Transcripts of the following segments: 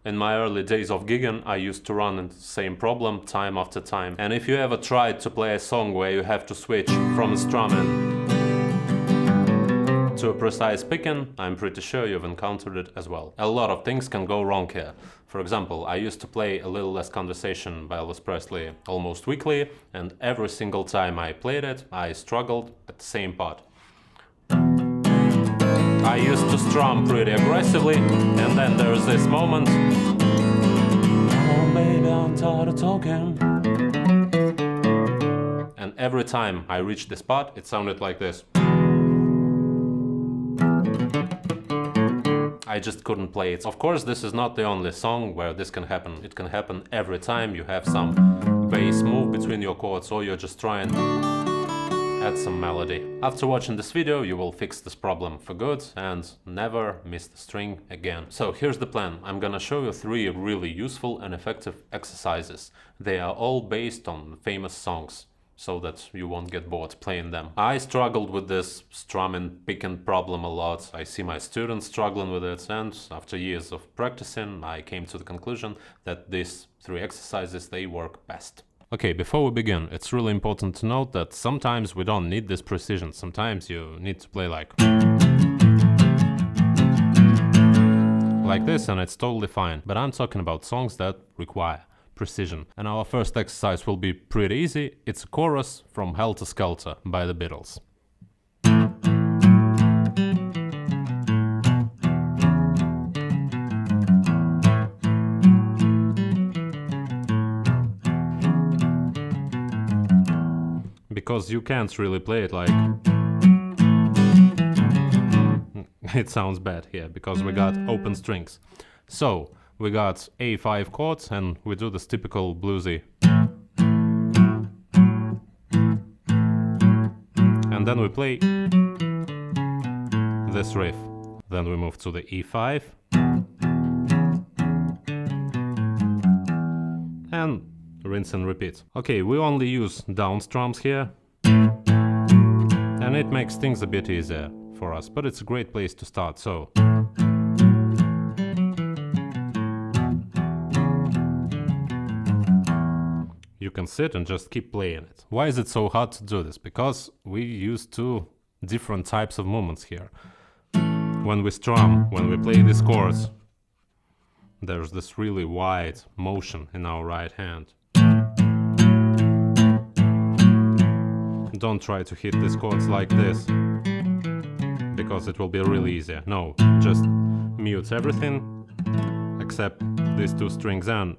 In my early days of gigging, I used to run into the same problem time after time. And if you ever tried to play a song where you have to switch from strumming to a precise picking, I'm pretty sure you've encountered it as well. A lot of things can go wrong here. For example, I used to play A Little Less Conversation by Elvis Presley almost weekly, and every single time I played it, I struggled at the same part. I used to strum pretty aggressively, and then there's this moment. Oh baby, I'm tired of talking. And every time I reached this part, it sounded like this. I just couldn't play it. Of course, this is not the only song where this can happen. It can happen every time you have some bass move between your chords, or you're just trying add some melody. After watching this video, you will fix this problem for good and never miss the string again. So here's the plan. I'm gonna show you 3 really useful and effective exercises. They are all based on famous songs, so that you won't get bored playing them. I struggled with this strumming picking problem a lot. I see my students struggling with it, and after years of practicing, I came to the conclusion that these 3 exercises, they work best. Okay, before we begin, it's really important to note that sometimes we don't need this precision. Sometimes you need to play like this, and it's totally fine. But I'm talking about songs that require precision. And our first exercise will be pretty easy. It's a chorus from Helter Skelter by the Beatles. Because you can't really play it like... It sounds bad here, because we got open strings. So, we got A5 chords, and we do this typical bluesy. And then we play this riff. Then we move to the E5. And rinse and repeat. Okay, we only use down strums here, and it makes things a bit easier for us, but it's a great place to start. So you can sit and just keep playing it. Why is it so hard to do this? Because we use 2 different types of movements here. When we strum, when we play these chords, there's this really wide motion in our right hand. Don't try to hit these chords like this, because it will be really easy. No, just mute everything except these 2 strings, and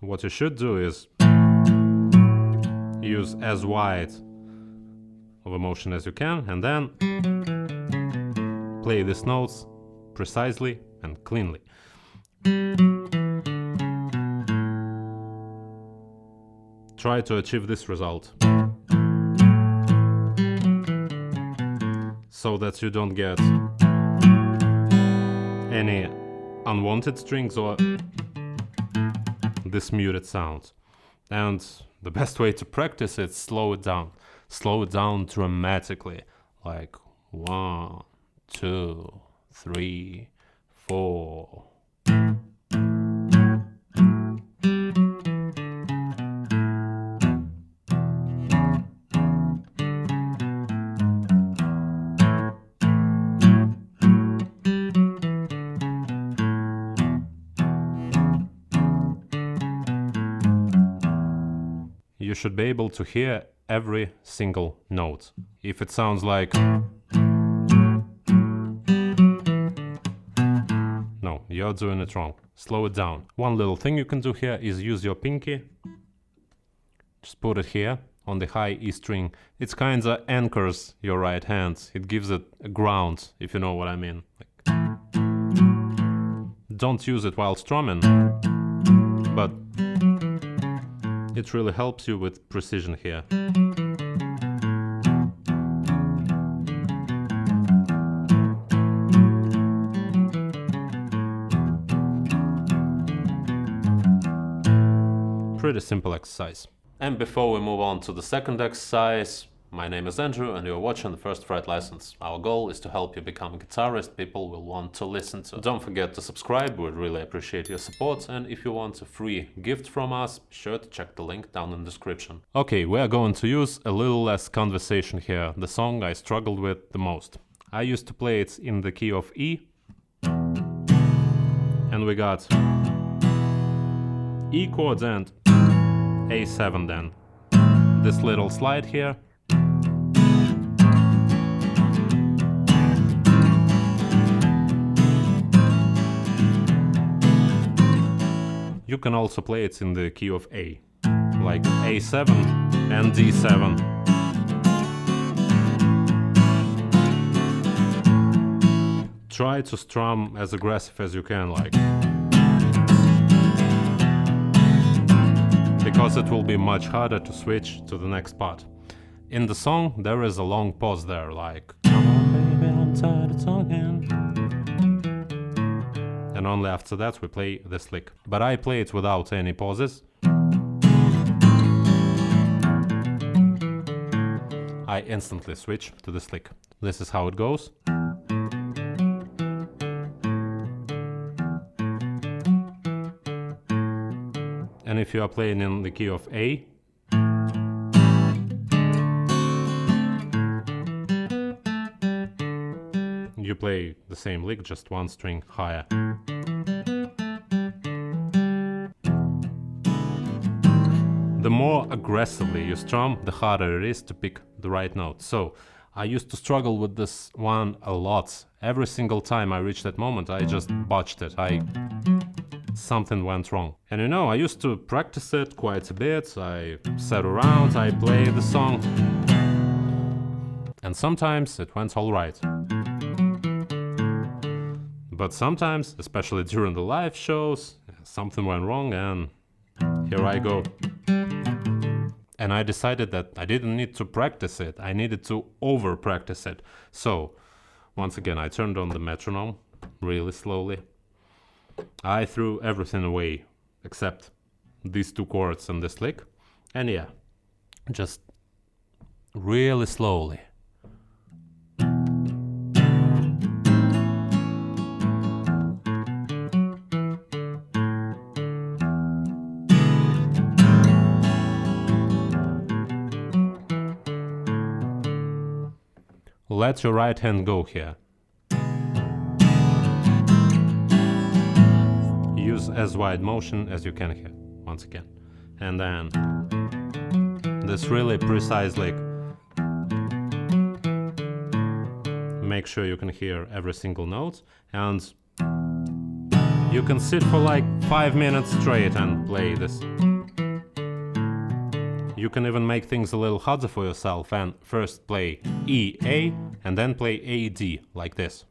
what you should do is use as wide of a motion as you can, and then play these notes precisely and cleanly. Try to achieve this result, so that you don't get any unwanted strings or this muted sound. And the best way to practice it, slow it down. Slow it down dramatically, like 1, 2, 3, 4. You should be able to hear every single note. If it sounds like... No, you're doing it wrong. Slow it down. One little thing you can do here is use your pinky. Just put it here on the high E string. It kinda anchors your right hand. It gives it a ground, if you know what I mean. Don't use it while strumming, but it really helps you with precision here. Pretty simple exercise. And before we move on to the second exercise, My name is Andrew and you're watching the First Fret Lessons. Our goal is to help you become a guitarist people will want to listen to. Don't forget to subscribe, we'd really appreciate your support, and if you want a free gift from us, be sure to check the link down in the description. Okay, we are going to use a little less conversation here, the song I struggled with the most. I used to play it in the key of E, and we got E chords and A7 then. This little slide here. You can also play it in the key of A, like A7 and D7. Try to strum as aggressive as you can, like, because it will be much harder to switch to the next part. In the song there is a long pause there, like, come on baby, I'm tired of talking. And only after that we play this lick. But I play it without any pauses. I instantly switch to this lick. This is how it goes. And if you are playing in the key of A, you play the same lick, just one string higher. The more aggressively you strum, the harder it is to pick the right note. So I used to struggle with this one a lot. Every single time I reached that moment, I just botched it. Something went wrong. And you know, I used to practice it quite a bit. I sat around, I played the song. And sometimes it went all right. But sometimes, especially during the live shows, something went wrong and here I go. And I decided that I didn't need to practice it, I needed to over-practice it. So, once again, I turned on the metronome really slowly. I threw everything away except these two chords and this lick. And yeah, just really slowly. Let your right hand go here. Use as wide motion as you can here, once again. And then this really precise lick. Make sure you can hear every single note, and you can sit for like 5 minutes straight and play this. You can even make things a little harder for yourself and first play E, A, and then play A, D, like this.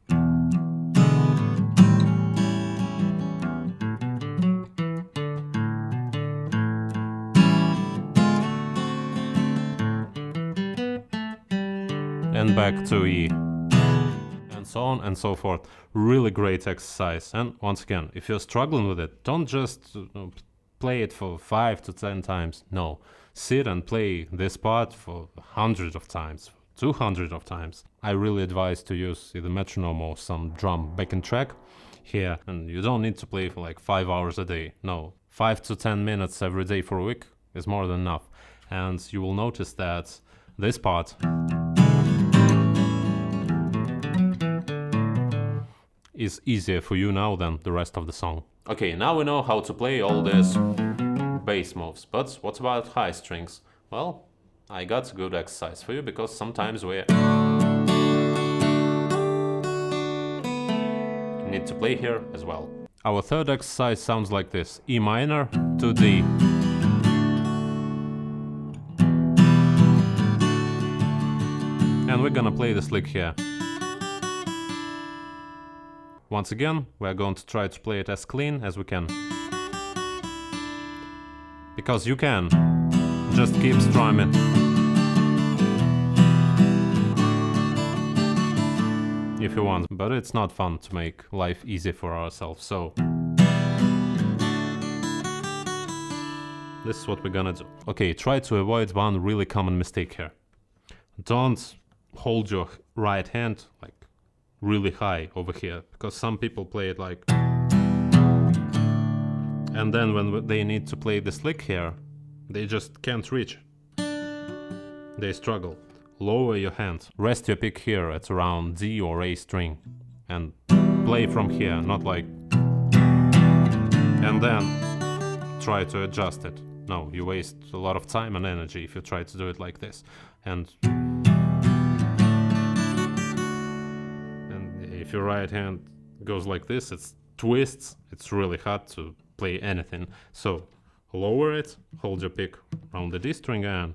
And back to E. And so on and so forth. Really great exercise. And once again, if you're struggling with it, don't just play it for 5 to 10 times. No. Sit and play this part for hundreds of times, 200 of times. I really advise to use either metronome or some drum backing track here. And you don't need to play for like 5 hours a day. No, 5 to 10 minutes every day for a week is more than enough. And you will notice that this part is easier for you now than the rest of the song. Okay, now we know how to play all this bass moves, but what about high strings? Well, I got a good exercise for you, because sometimes we need to play here as well. Our third exercise sounds like this: E minor to D. And we're gonna play this lick here. Once again, we're going to try to play it as clean as we can. Because you can just keep strumming. If you want, but it's not fun to make life easy for ourselves, so this is what we're gonna do. Okay, try to avoid one really common mistake here. don't hold your right hand like really high over here, because some people play it like, and then when they need to play this lick here, they just can't reach. They struggle. Lower your hand. Rest your pick here at around D or A string and play from here, not like, and then try to adjust it. No, you waste a lot of time and energy if you try to do it like this. And if your right hand goes like this, it twists, it's really hard to play anything. So lower it, hold your pick around the D string and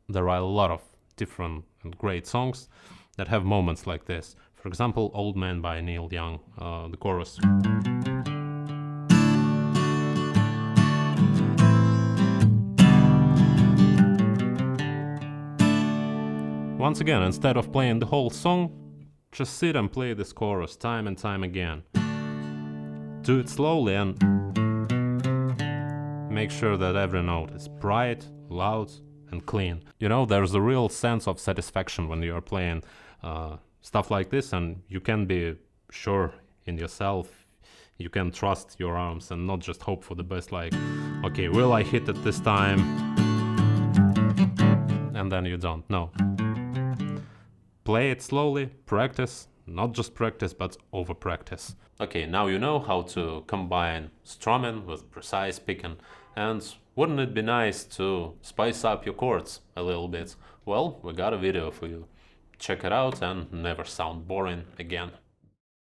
there are a lot of different and great songs that have moments like this. For example, Old Man by Neil Young, the chorus. Once again, instead of playing the whole song, just sit and play this chorus time and time again. Do it slowly and make sure that every note is bright, loud, and clean. You know, there's a real sense of satisfaction when you're playing stuff like this, and you can be sure in yourself. You can trust your arms and not just hope for the best, like, okay, will I hit it this time? And then you don't. No. Play it slowly, practice, not just practice, but over practice. Okay, now you know how to combine strumming with precise picking, and wouldn't it be nice to spice up your chords a little bit? Well, we got a video for you. Check it out and never sound boring again.